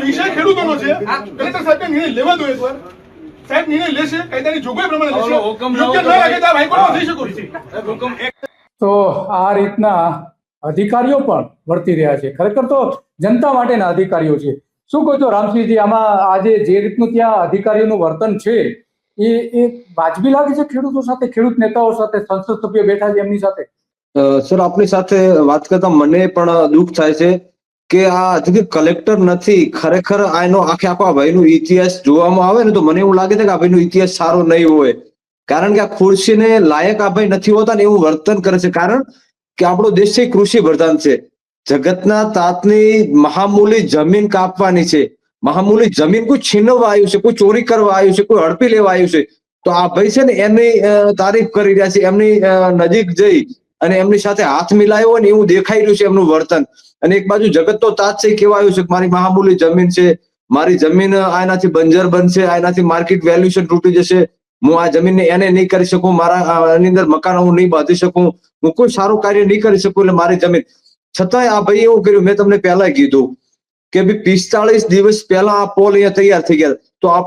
વિષય ખેડૂતોનો છે. કલેક્ટર સાહેબને નિર્ણય લેવા દો એકવાર. સાહેબ નિર્ણય લેશે, કાયદાની જોગવાઈ પ્રમાણે લેશે. યોગ્ય ન લાગે તો હાઈકોર્ટમાં જઈ શકો છો. તો આ રીતના અધિકારીઓ પણ વર્તી રહ્યા છે. ખરેખર તો જનતા માટેના અધિકારીઓ છે. શું કહો છો રામસિંહજી, આમાં આજે જે રીતનું ત્યાં અધિકારીઓનું વર્તન છે એ વાજબી લાગે છે? ખેડૂતો સાથે, ખેડૂત નેતાઓ સાથે, સંસદ સભ્યો બેઠા છે એમની સાથે. સર, આપની સાથે વાત કરતા મને પણ દુઃખ થાય છે કે આ કલેક્ટર નથી. ખરેખર આનો આખો ભાઈનો ઇતિહાસ જોવામાં આવે ને તો મને એવું લાગે છે કે આ ભાઈનો ઇતિહાસ સારો નહીં હોય. કારણ કે આ ખુરશીને લાયક આ ભાઈ નથી હોતા ને એવું વર્તન કરે છે. કારણ કે આપણો દેશ છે કૃષિ પ્રધાન છે. જગતના તાતની મહામૂલી જમીન કાપવાની છે. મહામૂલી જમીન કોઈ છીનવવા આવ્યું છે, કોઈ ચોરી કરવા આવ્યું છે, કોઈ હડપી લેવા આવ્યું છે. તો આ ભાઈ છે ને એમની તારીફ કરી રહ્યા છે. એમની નજીક જઈ અને એમની સાથે હાથ મિલાયો હોય ને એવું દેખાઈ રહ્યું છે એમનું વર્તન. અને એક બાજુ જગતનો તાત છે કેવા આવ્યું છે કે મારી મહામૂલી જમીન છે, મારી જમીન આનાથી બંજર બનશે, આનાથી માર્કેટ વેલ્યુએશન તૂટી જશે, હું આ જમીનને એને નહીં કરી શકું, મારા એની અંદર મકાન હું નહીં બાંધી શકું, હું કોઈ સારું કાર્ય નહીં કરી શકું, એટલે મારી જમીન. છતાંય આ ભાઈ એવું કર્યું, મેં તમને પહેલા કીધું કે ભાઈ 45 દિવસ પહેલા આ પોલ અહીંયા તૈયાર થઈ ગયા. તો આ